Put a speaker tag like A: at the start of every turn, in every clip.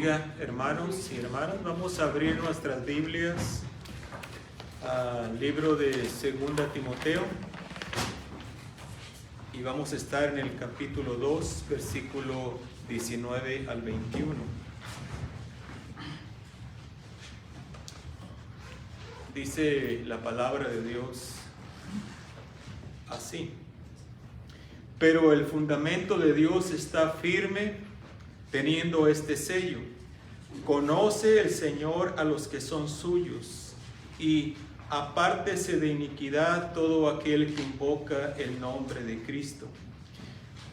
A: bendiga, hermanos y hermanas. Vamos a abrir nuestras Biblias al libro de 2 Timoteo y vamos a estar en el capítulo 2, versículo 19 al 21. Dice la palabra de Dios así: pero el fundamento de Dios está firme, teniendo este sello: conoce el Señor a los que son suyos, y apártese de iniquidad todo aquel que invoca el nombre de Cristo.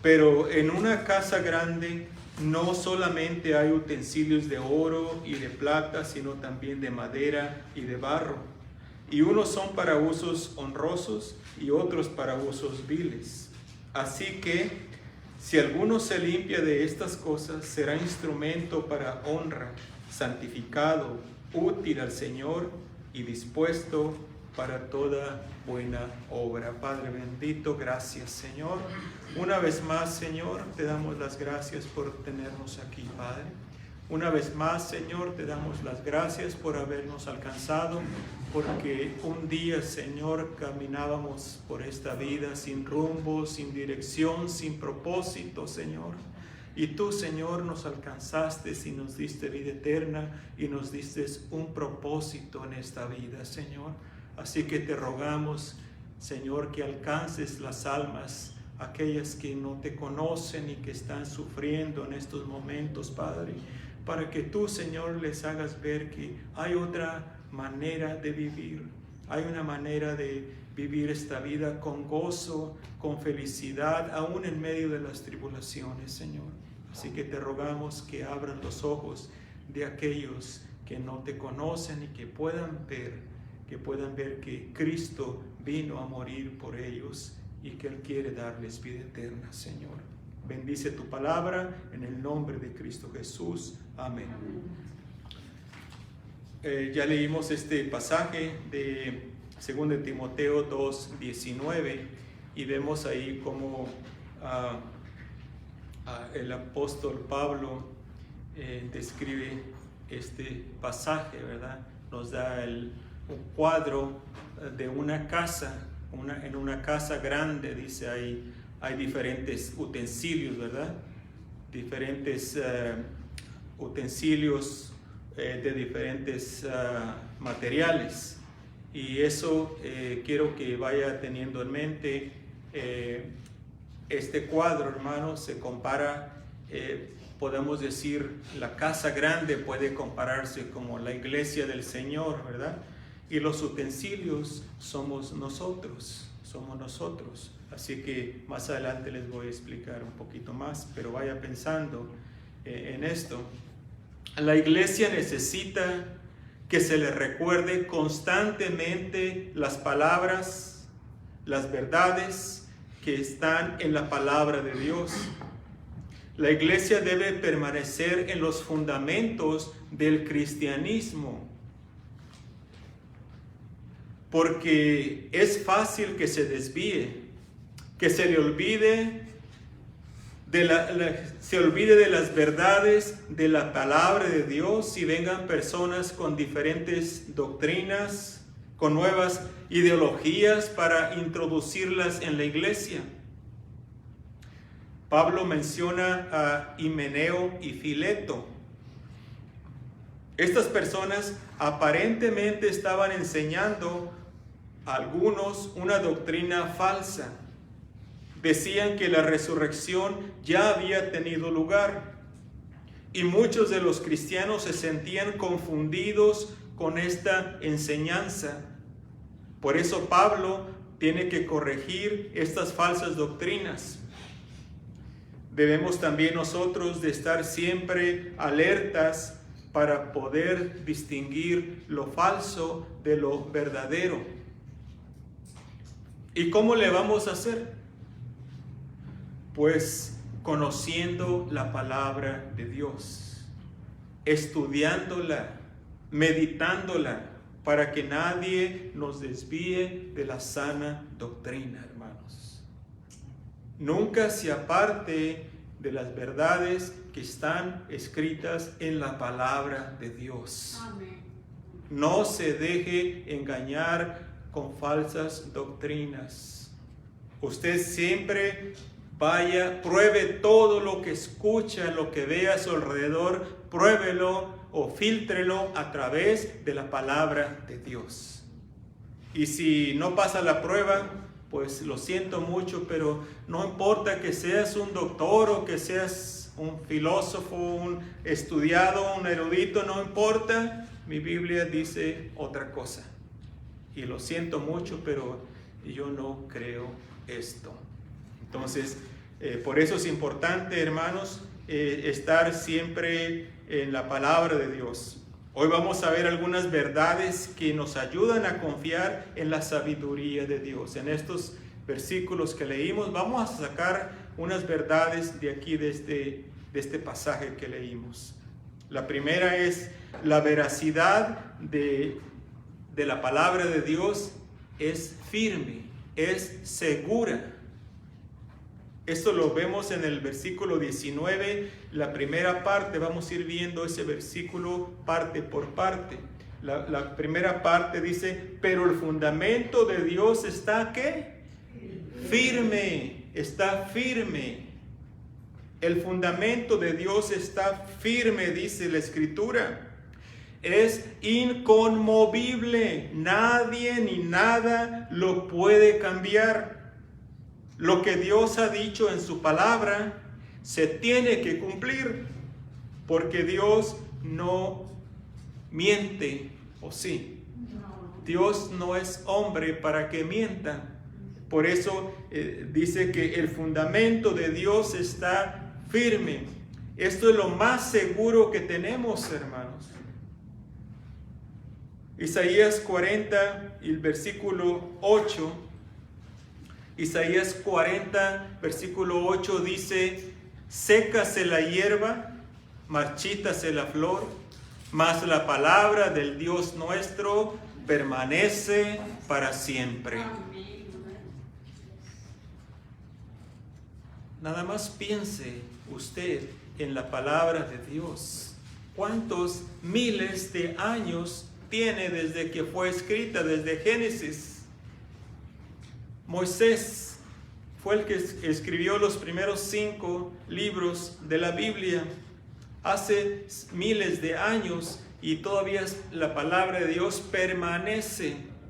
A: Pero en una casa grande no solamente hay utensilios de oro y de plata, sino también de madera y de barro, y unos son para usos honrosos y otros para usos viles. Así que si alguno se limpia de estas cosas, será instrumento para honra, santificado, útil al Señor y dispuesto para toda buena obra. Padre bendito, gracias, Señor. Una vez más, Señor, te damos las gracias por tenernos aquí, Padre. Una vez más, Señor, te damos las gracias por habernos alcanzado, porque un día, Señor, caminábamos por esta vida sin rumbo, sin dirección, sin propósito, Señor. Y tú, Señor, nos alcanzaste y nos diste vida eterna y nos diste un propósito en esta vida, Señor. Así que te rogamos, Señor, que alcances las almas, aquellas que no te conocen y que están sufriendo en estos momentos, Padre, para que tú, Señor, les hagas ver que hay otra manera de vivir. Hay una manera de vivir esta vida con gozo, con felicidad, aún en medio de las tribulaciones, Señor. Así que te rogamos que abran los ojos de aquellos que no te conocen y que puedan ver que Cristo vino a morir por ellos y que Él quiere darles vida eterna, Señor. Bendice tu palabra en el nombre de Cristo Jesús. Amén. Ya leímos este pasaje de 2 Timoteo 2:19 y vemos ahí cómo el apóstol Pablo describe este pasaje, ¿verdad? Nos da un cuadro de una casa, en una casa grande, dice ahí. Hay diferentes utensilios, ¿verdad? Diferentes utensilios de diferentes materiales. Y eso quiero que vaya teniendo en mente. Este cuadro, hermano, se compara, podemos decir, la casa grande puede compararse como la iglesia del Señor, ¿verdad? Y los utensilios somos nosotros. Así que más adelante les voy a explicar un poquito más, pero vaya pensando en esto. La iglesia necesita que se le recuerde constantemente las palabras, las verdades que están en la palabra de Dios. La iglesia debe permanecer en los fundamentos del cristianismo, porque es fácil que se desvíe, que se le olvide de las verdades de la palabra de Dios y vengan personas con diferentes doctrinas, con nuevas ideologías para introducirlas en la iglesia. Pablo menciona a Himeneo y Fileto. Estas personas aparentemente estaban enseñando a algunos una doctrina falsa. Decían que la resurrección ya había tenido lugar y muchos de los cristianos se sentían confundidos con esta enseñanza. Por eso Pablo tiene que corregir estas falsas doctrinas. Debemos también nosotros de estar siempre alertas para poder distinguir lo falso de lo verdadero. ¿Y cómo le vamos a hacer? Pues conociendo la palabra de Dios, estudiándola, meditándola, para que nadie nos desvíe de la sana doctrina, hermanos. Nunca se aparte de las verdades que están escritas en la palabra de Dios.
B: Amén.
A: No se deje engañar con falsas doctrinas. Usted siempre vaya, pruebe todo lo que escucha, lo que ve a su alrededor, pruébelo o fíltrelo a través de la palabra de Dios. Y si no pasa la prueba, pues lo siento mucho, pero no importa que seas un doctor o que seas un filósofo, un estudiado, un erudito, no importa. Mi Biblia dice otra cosa. Y lo siento mucho, pero yo no creo esto. Entonces, por eso es importante, hermanos, estar siempre en la palabra de Dios. Hoy vamos a ver algunas verdades que nos ayudan a confiar en la sabiduría de Dios. En estos versículos que leímos, vamos a sacar unas verdades de aquí, de este pasaje que leímos. La primera es la veracidad de la palabra de Dios es firme, es segura. Esto lo vemos en el versículo 19, la primera parte. Vamos a ir viendo ese versículo parte por parte. La primera parte dice, pero el fundamento de Dios está ¿qué? Firme, está firme. El fundamento de Dios está firme, dice la Escritura. Es inconmovible. Nadie ni nada lo puede cambiar. Lo que Dios ha dicho en su palabra se tiene que cumplir, porque Dios no miente, ¿o sí? Dios no es hombre para que mienta. Por eso dice que el fundamento de Dios está firme. Esto es lo más seguro que tenemos, hermanos. Isaías 40 y el versículo 8. Isaías 40, versículo 8 dice, sécase la hierba, marchítase la flor, mas la palabra del Dios nuestro permanece para siempre. Nada más piense usted en la palabra de Dios. ¿Cuántos miles de años tiene desde que fue escrita, desde Génesis? Moisés fue el que escribió los primeros 5 libros de la Biblia hace miles de años, y todavía la palabra de Dios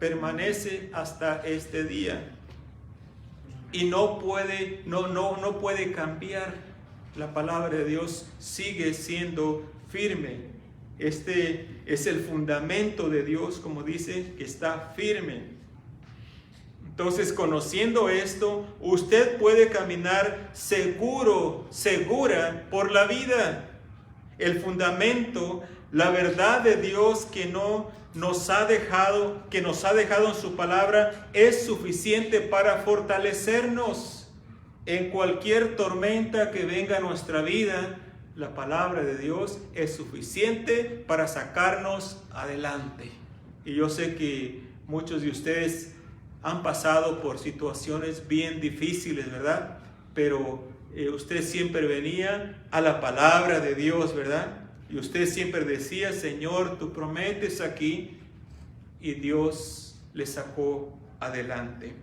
A: permanece hasta este día. Y no puede cambiar. La palabra de Dios sigue siendo firme. Este es el fundamento de Dios, como dice, que está firme. Entonces, conociendo esto, usted puede caminar segura por la vida. El fundamento, la verdad de Dios que nos ha dejado en su palabra, es suficiente para fortalecernos en cualquier tormenta que venga a nuestra vida. La palabra de Dios es suficiente para sacarnos adelante. Y yo sé que muchos de ustedes han pasado por situaciones bien difíciles, ¿verdad? Pero usted siempre venía a la palabra de Dios, ¿verdad? Y usted siempre decía, Señor, tú prometes aquí, y Dios le sacó adelante.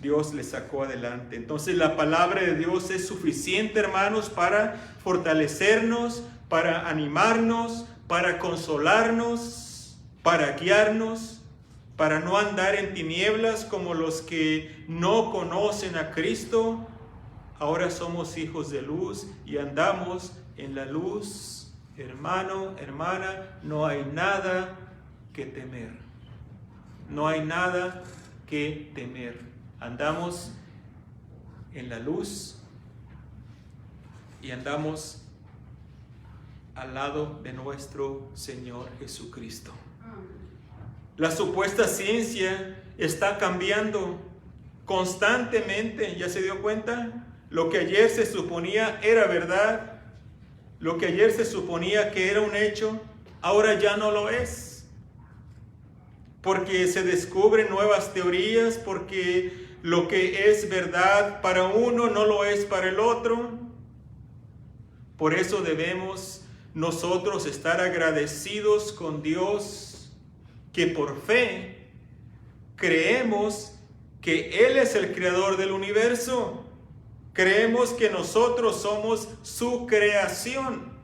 A: Dios le sacó adelante. Entonces la palabra de Dios es suficiente, hermanos, para fortalecernos, para animarnos, para consolarnos, para guiarnos, para no andar en tinieblas como los que no conocen a Cristo. Ahora somos hijos de luz y andamos en la luz. Hermano, hermana, no hay nada que temer. No hay nada que temer. Andamos en la luz y andamos al lado de nuestro Señor Jesucristo. La supuesta ciencia está cambiando constantemente. ¿Ya se dio cuenta? Lo que ayer se suponía era verdad, lo que ayer se suponía que era un hecho, ahora ya no lo es. Porque se descubren nuevas teorías, porque lo que es verdad para uno no lo es para el otro. Por eso debemos nosotros estar agradecidos con Dios, que por fe creemos que Él es el creador del universo. Creemos que nosotros somos su creación.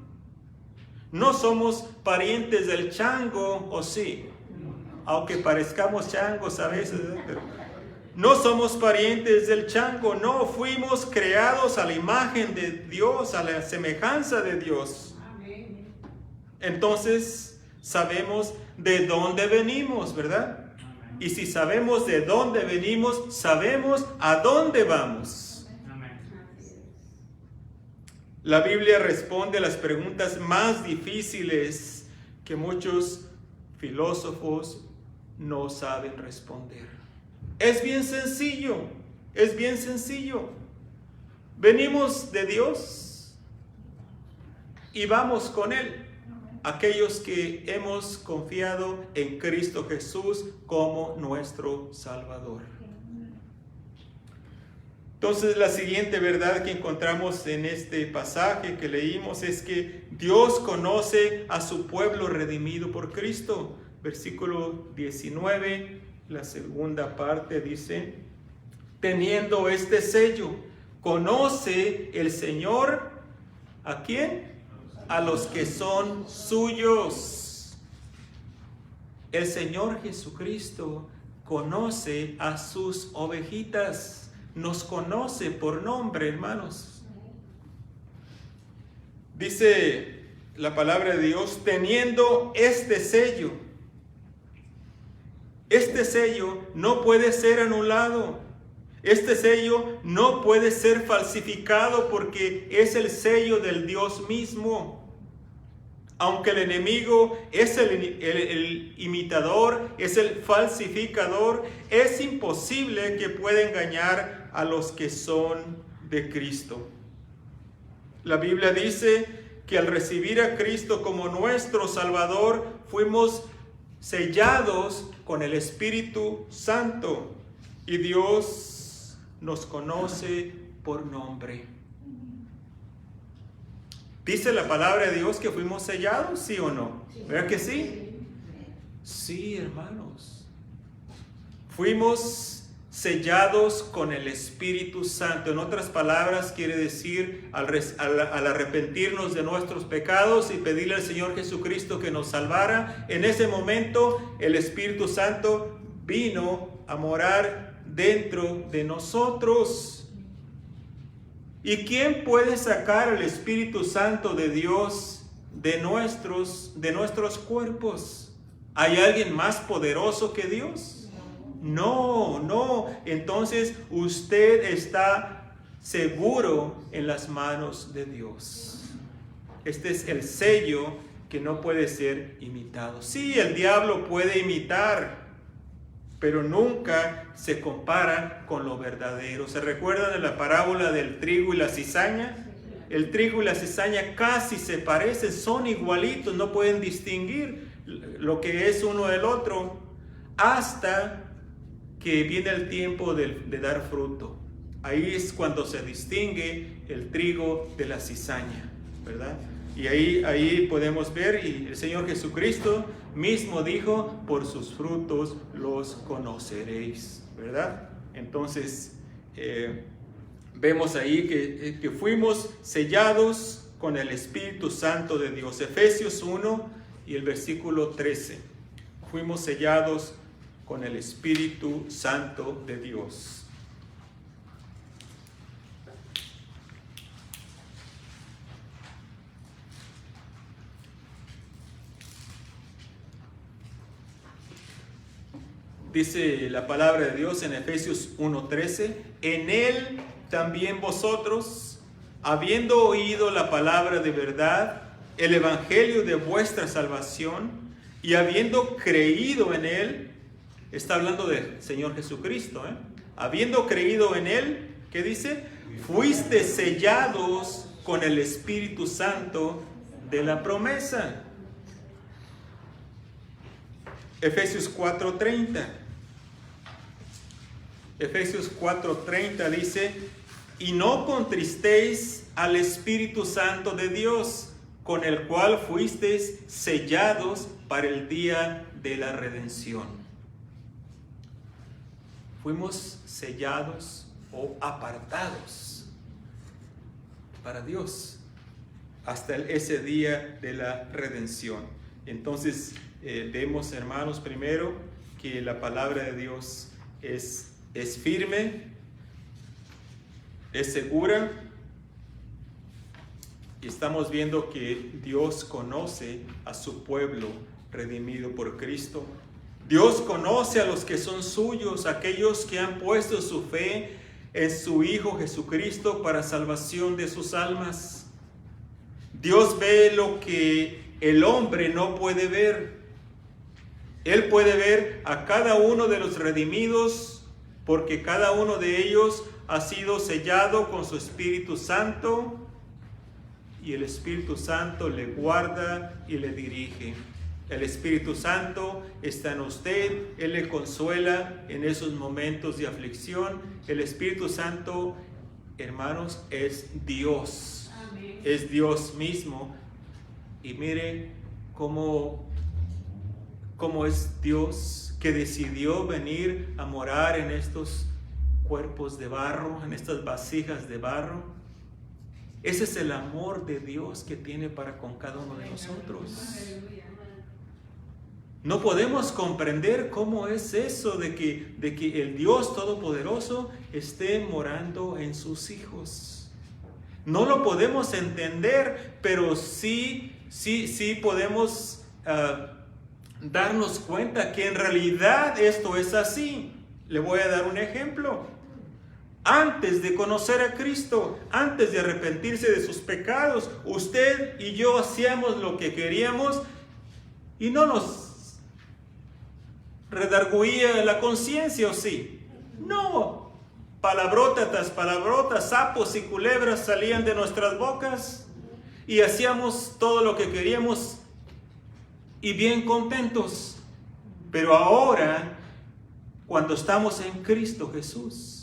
A: No somos parientes del chango, ¿o sí? Aunque parezcamos changos a veces, pero no somos parientes del chango. No, fuimos creados a la imagen de Dios, a la semejanza de Dios. Entonces sabemos de dónde venimos, ¿verdad? Y si sabemos de dónde venimos, sabemos a dónde vamos. La Biblia responde a las preguntas más difíciles que muchos filósofos no saben responder. Es bien sencillo, es bien sencillo. Venimos de Dios y vamos con Él. Aquellos que hemos confiado en Cristo Jesús como nuestro Salvador. Entonces, la siguiente verdad que encontramos en este pasaje que leímos es que Dios conoce a su pueblo redimido por Cristo. Versículo 19, la segunda parte dice: teniendo este sello, conoce el Señor, ¿a quién? A los que son suyos. El Señor Jesucristo conoce a sus ovejitas. Nos conoce por nombre, hermanos. Dice la palabra de Dios, teniendo este sello. Este sello no puede ser anulado. Este sello no puede ser falsificado porque es el sello del Dios mismo. Aunque el enemigo es el imitador, es el falsificador, es imposible que pueda engañar a los que son de Cristo. La Biblia dice que al recibir a Cristo como nuestro Salvador, fuimos sellados con el Espíritu Santo y Dios nos conoce por nombre. ¿Dice la palabra de Dios que fuimos sellados, sí o no? ¿Verdad que sí? Sí, hermanos. Fuimos sellados con el Espíritu Santo. En otras palabras, quiere decir, al arrepentirnos de nuestros pecados y pedirle al Señor Jesucristo que nos salvara, en ese momento el Espíritu Santo vino a morar dentro de nosotros. ¿Y quién puede sacar al Espíritu Santo de Dios de nuestros cuerpos? ¿Hay alguien más poderoso que Dios? No. Entonces usted está seguro en las manos de Dios. Este es el sello que no puede ser imitado. Sí, el diablo puede imitar, pero nunca se compara con lo verdadero. ¿Se recuerdan de la parábola del trigo y la cizaña? El trigo y la cizaña casi se parecen, son igualitos, no pueden distinguir lo que es uno del otro hasta que viene el tiempo de dar fruto. Ahí es cuando se distingue el trigo de la cizaña, ¿verdad? Y ahí podemos ver, y el Señor Jesucristo mismo dijo, por sus frutos los conoceréis, ¿verdad? Entonces, vemos ahí que fuimos sellados con el Espíritu Santo de Dios. Efesios 1 y el versículo 13. Fuimos sellados con el Espíritu Santo de Dios. Dice la palabra de Dios en Efesios 1:13, en Él también vosotros, habiendo oído la palabra de verdad, el evangelio de vuestra salvación, y habiendo creído en Él, está hablando del Señor Jesucristo, habiendo creído en Él, ¿qué dice? Fuiste sellados con el Espíritu Santo de la promesa. Efesios 4:30. Efesios 4:30 dice, y no contristéis al Espíritu Santo de Dios, con el cual fuisteis sellados para el día de la redención. Fuimos sellados o apartados para Dios hasta ese día de la redención. Entonces, vemos, hermanos, primero que la palabra de Dios es firme, es segura, y estamos viendo que Dios conoce a su pueblo redimido por Cristo. Dios conoce a los que son suyos, aquellos que han puesto su fe en su Hijo Jesucristo para salvación de sus almas. Dios ve lo que el hombre no puede ver. Él puede ver a cada uno de los redimidos, porque cada uno de ellos ha sido sellado con su Espíritu Santo, y el Espíritu Santo le guarda y le dirige. El Espíritu Santo está en usted, Él le consuela en esos momentos de aflicción. El Espíritu Santo, hermanos, es Dios. Amén. Es Dios mismo. Y mire cómo es Dios que decidió venir a morar en estos cuerpos de barro, en estas vasijas de barro. Ese es el amor de Dios que tiene para con cada uno de nosotros. No podemos comprender cómo es eso de que el Dios Todopoderoso esté morando en sus hijos. No lo podemos entender, pero sí podemos darnos cuenta que en realidad esto es así. Le voy a dar un ejemplo. Antes de conocer a Cristo, antes de arrepentirse de sus pecados, usted y yo hacíamos lo que queríamos y no nos redarguía la conciencia, ¿o sí? No, palabrota tras palabrota, sapos y culebras salían de nuestras bocas y hacíamos todo lo que queríamos y bien contentos. Pero ahora, cuando estamos en Cristo Jesús,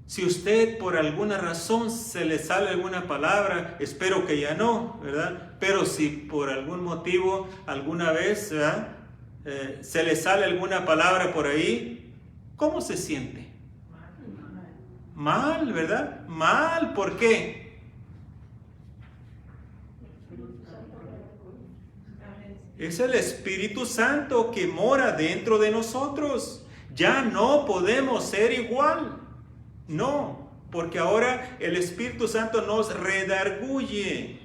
A: si usted por alguna razón se le sale alguna palabra, espero que ya no, ¿verdad? Pero si por algún motivo, alguna vez, ¿verdad? Se le sale alguna palabra por ahí, ¿cómo se siente? Mal, ¿verdad? Mal, ¿por qué? Es el Espíritu Santo que mora dentro de nosotros. Ya no podemos ser igual. No, porque ahora el Espíritu Santo nos redarguye.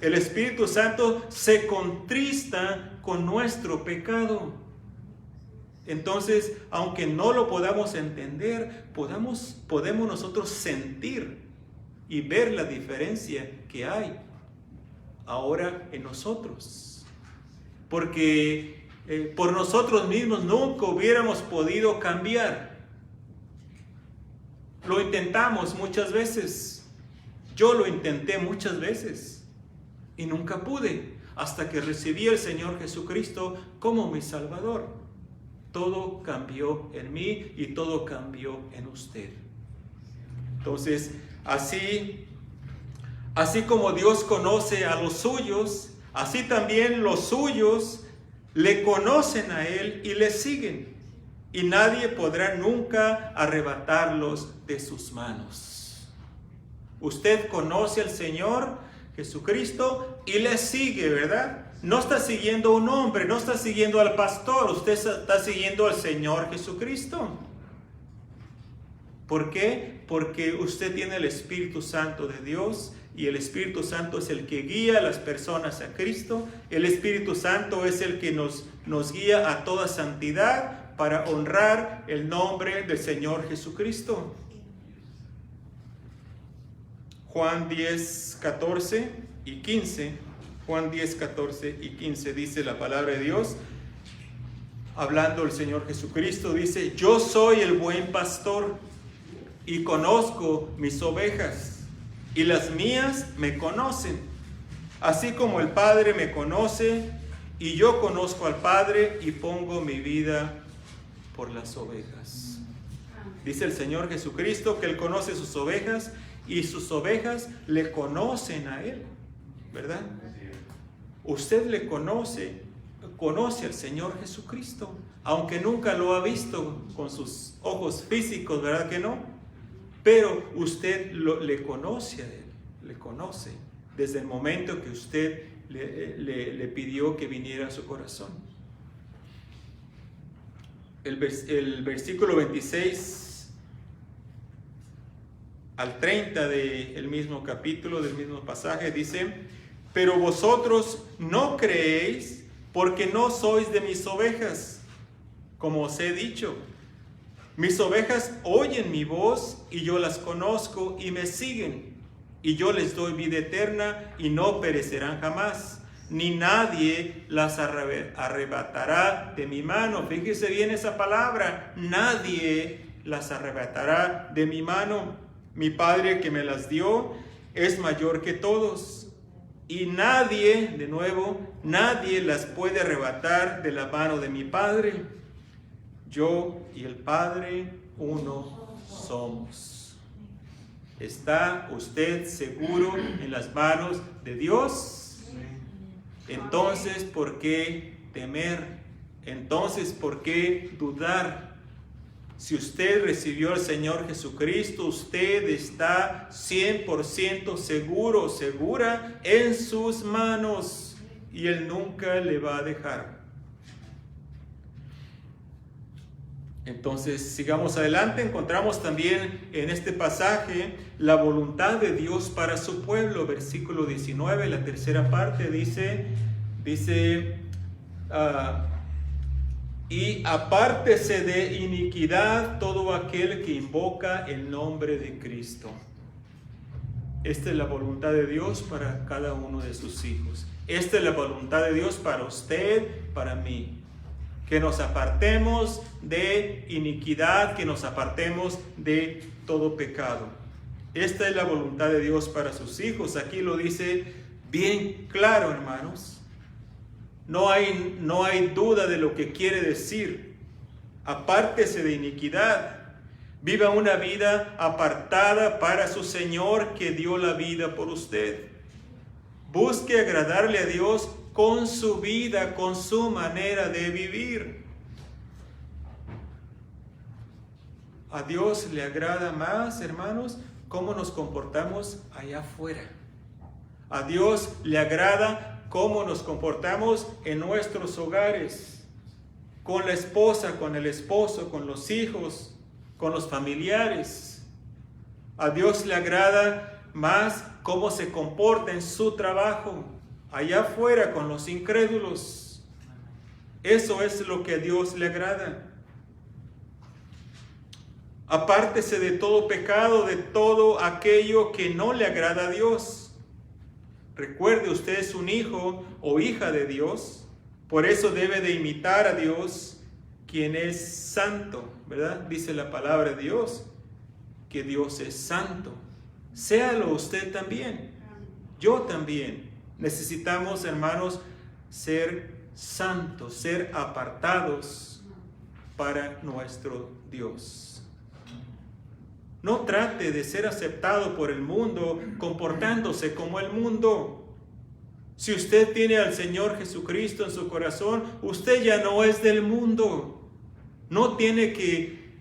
A: El Espíritu Santo se contrista con nuestro pecado. Entonces, aunque no lo podamos entender, podemos nosotros sentir y ver la diferencia que hay ahora en nosotros. Porque por nosotros mismos nunca hubiéramos podido cambiar. Lo intentamos muchas veces. Yo lo intenté muchas veces y nunca pude, hasta que recibí al Señor Jesucristo como mi Salvador. Todo cambió en mí y todo cambió en usted. Entonces, así como Dios conoce a los suyos, así también los suyos le conocen a Él y le siguen. Y nadie podrá nunca arrebatarlos de sus manos. Usted conoce al Señor Jesucristo y le sigue, ¿verdad? No está siguiendo a un hombre, no está siguiendo al pastor, usted está siguiendo al Señor Jesucristo. ¿Por qué? Porque usted tiene el Espíritu Santo de Dios y el Espíritu Santo es el que guía a las personas a Cristo. El Espíritu Santo es el que nos guía a toda santidad, para honrar el nombre del Señor Jesucristo. Juan 10, 14 y 15. Juan 10, 14 y 15 dice la palabra de Dios. Hablando el Señor Jesucristo, dice: yo soy el buen pastor y conozco mis ovejas, y las mías me conocen, así como el Padre me conoce, y yo conozco al Padre y pongo mi vida por las ovejas. Dice el Señor Jesucristo que Él conoce sus ovejas y sus ovejas le conocen a Él, ¿verdad? Usted le conoce al Señor Jesucristo, aunque nunca lo ha visto con sus ojos físicos, ¿verdad que no? Pero usted le conoce a Él, le conoce desde el momento que usted le pidió que viniera a su corazón. El versículo 26 al 30 del mismo capítulo, del mismo pasaje, dice: pero vosotros no creéis porque no sois de mis ovejas, como os he dicho. Mis ovejas oyen mi voz y yo las conozco y me siguen, y yo les doy vida eterna y no perecerán jamás, ni nadie las arrebatará de mi mano. Fíjese bien esa palabra, nadie las arrebatará de mi mano. Mi Padre que me las dio es mayor que todos, y nadie, de nuevo, nadie las puede arrebatar de la mano de mi Padre. Yo y el Padre uno somos. ¿Está usted seguro en las manos de Dios? Entonces, ¿por qué temer? Entonces, ¿por qué dudar? Si usted recibió al Señor Jesucristo, usted está 100% seguro, segura en sus manos, y Él nunca le va a dejar. Entonces, sigamos adelante. Encontramos también en este pasaje la voluntad de Dios para su pueblo. Versículo 19, la tercera parte dice, y apártese de iniquidad todo aquel que invoca el nombre de Cristo. Esta es la voluntad de Dios para cada uno de sus hijos. Esta es la voluntad de Dios para usted, para mí. Que nos apartemos de iniquidad, que nos apartemos de todo pecado. Esta es la voluntad de Dios para sus hijos. Aquí lo dice bien claro, hermanos. No hay duda de lo que quiere decir. Apártese de iniquidad. Viva una vida apartada para su Señor, que dio la vida por usted. Busque agradarle a Dios con su vida, con su manera de vivir. A Dios le agrada más, hermanos, cómo nos comportamos allá afuera. A Dios le agrada cómo nos comportamos en nuestros hogares, con la esposa, con el esposo, con los hijos, con los familiares. A Dios le agrada más cómo se comporta en su trabajo, allá afuera con los incrédulos. Eso es lo que a Dios le agrada. Apártese de todo pecado, de todo aquello que no le agrada a Dios. Recuerde, usted es un hijo o hija de Dios, por eso debe de imitar a Dios, quien es santo, ¿verdad? Dice la palabra de Dios, que Dios es santo. Séalo usted también, yo también. Necesitamos, hermanos, ser santos, ser apartados para nuestro Dios. No trate de ser aceptado por el mundo comportándose como el mundo. Si usted tiene al Señor Jesucristo en su corazón, usted ya no es del mundo. No tiene que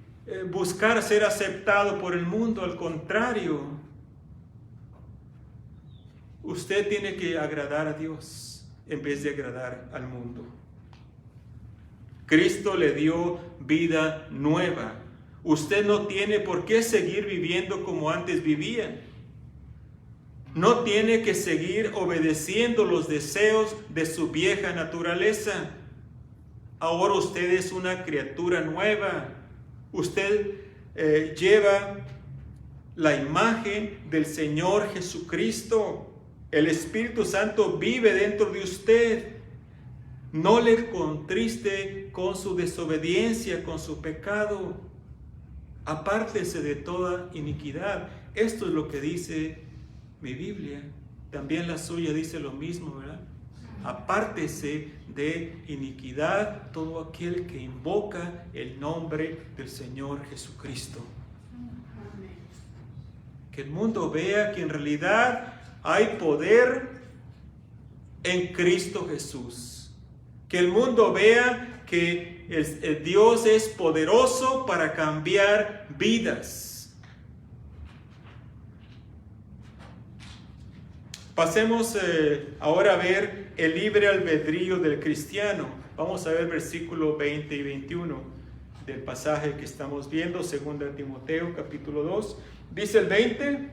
A: buscar ser aceptado por el mundo, al contrario. Usted tiene que agradar a Dios en vez de agradar al mundo. Cristo le dio vida nueva. Usted no tiene por qué seguir viviendo como antes vivía. No tiene que seguir obedeciendo los deseos de su vieja naturaleza. Ahora usted es una criatura nueva. Usted lleva la imagen del Señor Jesucristo. El Espíritu Santo vive dentro de usted. No le contriste con su desobediencia, con su pecado. Apártese de toda iniquidad. Esto es lo que dice mi Biblia. También la suya dice lo mismo, ¿verdad? Apártese de iniquidad todo aquel que invoca el nombre del Señor Jesucristo. Que el mundo vea que en realidad hay poder en Cristo Jesús. Que el mundo vea que el Dios es poderoso para cambiar vidas. Pasemos ahora a ver el libre albedrío del cristiano. Vamos a ver versículos 20 y 21 del pasaje que estamos viendo, 2 Timoteo capítulo 2. Dice el 20: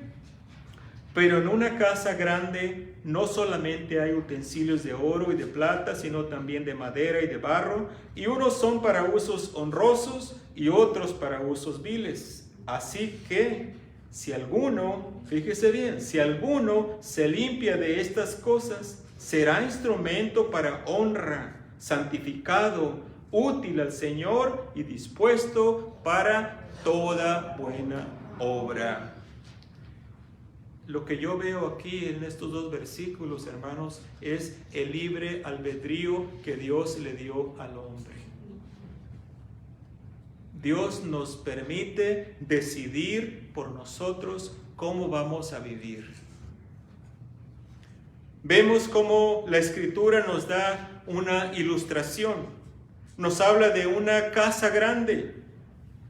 A: pero en una casa grande no solamente hay utensilios de oro y de plata, sino también de madera y de barro, y unos son para usos honrosos y otros para usos viles. Así que si alguno, fíjese bien, si alguno se limpia de estas cosas, será instrumento para honra, santificado, útil al Señor y dispuesto para toda buena obra. Lo que yo veo aquí en estos dos versículos, hermanos, es el libre albedrío que Dios le dio al hombre. Dios nos permite decidir por nosotros cómo vamos a vivir. Vemos cómo la Escritura nos da una ilustración. Nos habla de una casa grande,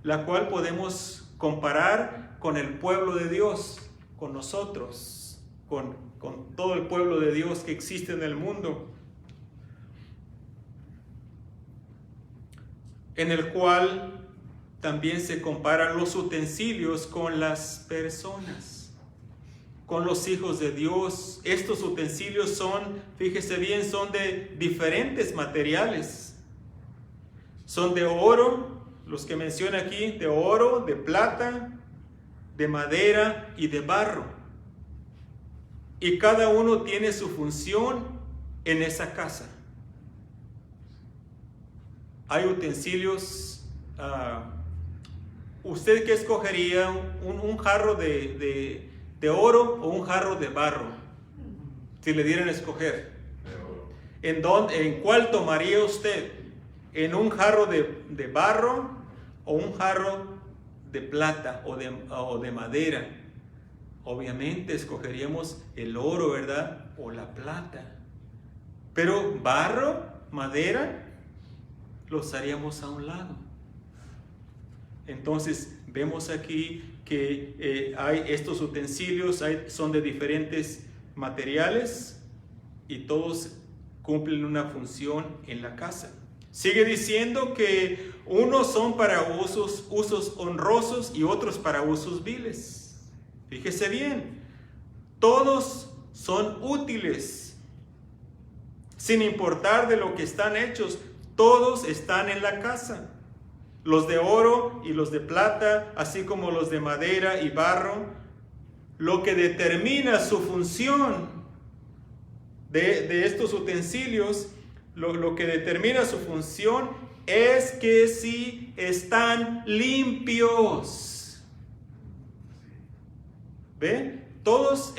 A: la cual podemos comparar con el pueblo de Dios, con nosotros, con todo el pueblo de Dios que existe en el mundo, en el cual también se comparan los utensilios con las personas, con los hijos de Dios. Estos utensilios son, fíjese bien, son de diferentes materiales. Son de oro, los que menciona aquí, de oro, de plata, de madera y de barro. Y cada uno tiene su función en esa casa. Hay utensilios. ¿Usted qué escogería? ¿Un jarro de oro o un jarro de barro? Si le dieran a escoger. ¿En cuál tomaría usted? ¿En un jarro de barro o un jarro de plata o de madera? Obviamente escogeríamos el oro, ¿verdad? O la plata. Pero barro, madera, los haríamos a un lado. Entonces vemos aquí que hay estos utensilios, son de diferentes materiales y todos cumplen una función en la casa. Sigue diciendo que unos son para usos honrosos y otros para usos viles. Fíjese bien, todos son útiles, sin importar de lo que están hechos, todos están en la casa. Los de oro y los de plata, así como los de madera y barro. Lo que determina su función de estos utensilios, lo que determina su función es que si están limpios. ¿Ve? Todos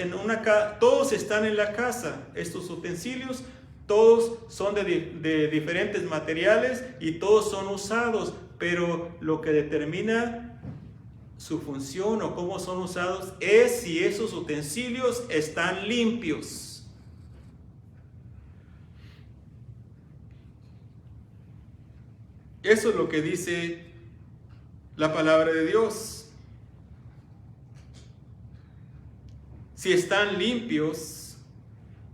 A: están en la casa, estos utensilios. Todos son de diferentes materiales y todos son usados, pero lo que determina su función o cómo son usados es si esos utensilios están limpios. Eso es lo que dice la palabra de Dios. Si están limpios,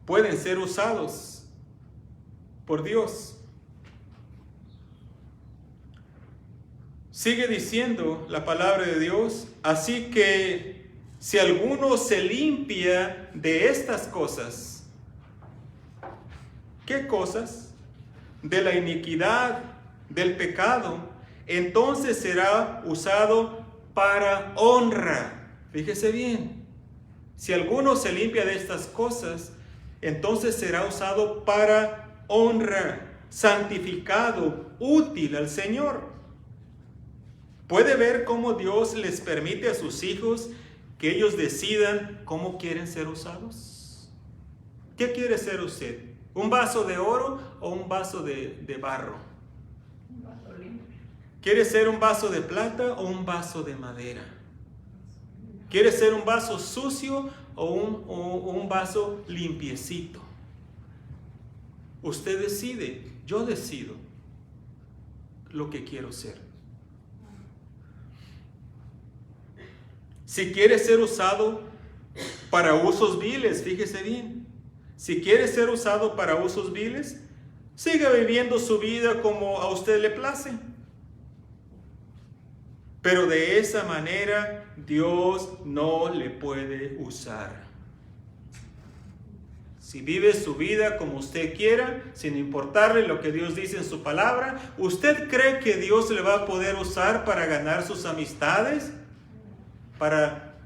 A: pueden ser usados por Dios. Sigue diciendo la palabra de Dios, así que si alguno se limpia de estas cosas, ¿qué cosas? De la iniquidad, del pecado, entonces será usado para honra. Fíjese bien, si alguno se limpia de estas cosas, entonces será usado para honra, santificado, útil al Señor. ¿Puede ver cómo Dios les permite a sus hijos que ellos decidan cómo quieren ser usados? ¿Qué quiere ser usted? ¿Un vaso de oro o un vaso de barro?
B: Un vaso limpio.
A: ¿Quiere ser un vaso de plata o un vaso de madera? ¿Quieres ser un vaso sucio o un vaso limpiecito? Usted decide, yo decido lo que quiero ser. Si quiere ser usado para usos viles, fíjese bien, si quiere ser usado para usos viles, siga viviendo su vida como a usted le place. Pero de esa manera Dios no le puede usar. Si vive su vida como usted quiera, sin importarle lo que Dios dice en su palabra, ¿usted cree que Dios le va a poder usar para ganar sus amistades? ¿Para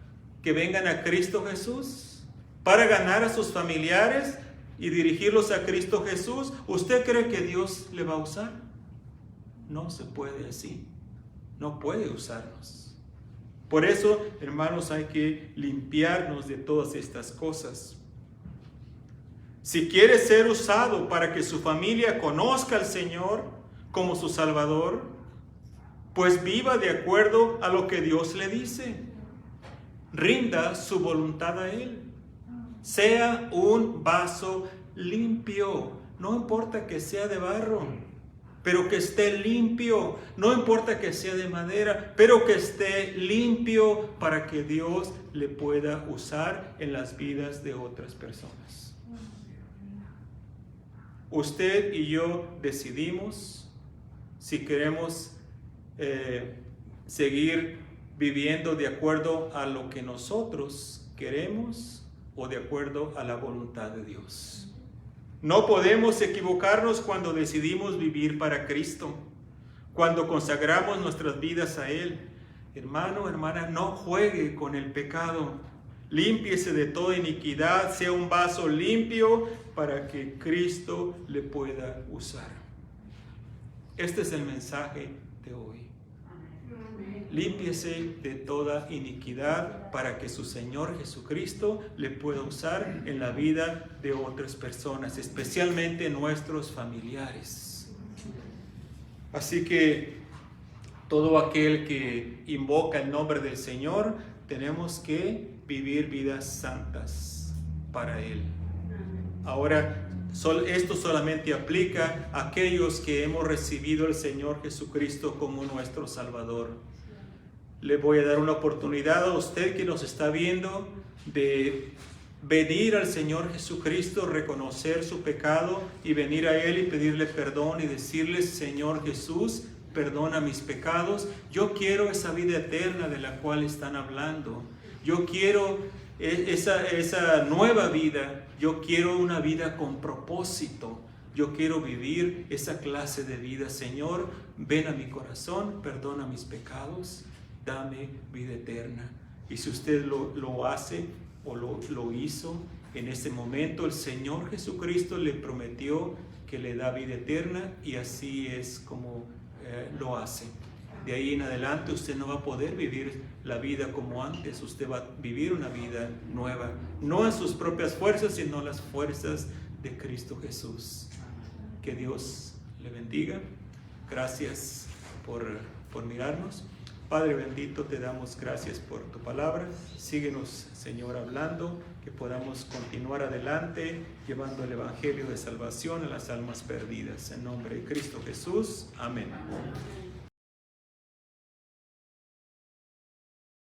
A: que vengan a Cristo Jesús? ¿Para ganar a sus familiares y dirigirlos a Cristo Jesús? ¿Usted cree que Dios le va a usar? No se puede así. No puede usarnos. Por eso, hermanos, hay que limpiarnos de todas estas cosas. Si quiere ser usado para que su familia conozca al Señor como su Salvador, pues viva de acuerdo a lo que Dios le dice. Rinda su voluntad a Él. Sea un vaso limpio. No importa que sea de barro, pero que esté limpio. No importa que sea de madera, pero que esté limpio para que Dios le pueda usar en las vidas de otras personas. Usted y yo decidimos si queremos seguir viviendo de acuerdo a lo que nosotros queremos o de acuerdo a la voluntad de Dios. No podemos equivocarnos cuando decidimos vivir para Cristo, cuando consagramos nuestras vidas a Él. Hermano, hermana, no juegue con el pecado. Límpiese de toda iniquidad, sea un vaso limpio para que Cristo le pueda usar. Este es el mensaje de hoy. Límpiese de toda iniquidad para que su Señor Jesucristo le pueda usar en la vida de otras personas, especialmente nuestros familiares. Así que todo aquel que invoca el nombre del Señor, tenemos que vivir vidas santas para Él. Ahora, esto solamente aplica a aquellos que hemos recibido al Señor Jesucristo como nuestro Salvador. Le voy a dar una oportunidad a usted que nos está viendo de venir al Señor Jesucristo, reconocer su pecado y venir a Él y pedirle perdón y decirle: Señor Jesús, perdona mis pecados. Yo quiero esa vida eterna de la cual están hablando. Yo quiero esa nueva vida. Yo quiero una vida con propósito. Yo quiero vivir esa clase de vida. Señor, ven a mi corazón, perdona mis pecados, dame vida eterna. Y si usted lo hace o lo hizo, en ese momento el Señor Jesucristo le prometió que le da vida eterna, y así es como lo hace. De ahí en adelante usted no va a poder vivir la vida como antes. Usted va a vivir una vida nueva, no en sus propias fuerzas, sino las fuerzas de Cristo Jesús. Que Dios le bendiga. Gracias por mirarnos. Padre bendito, te damos gracias por tu palabra. Síguenos, Señor, hablando, que podamos continuar adelante llevando el evangelio de salvación a las almas perdidas. En nombre de Cristo Jesús. Amén.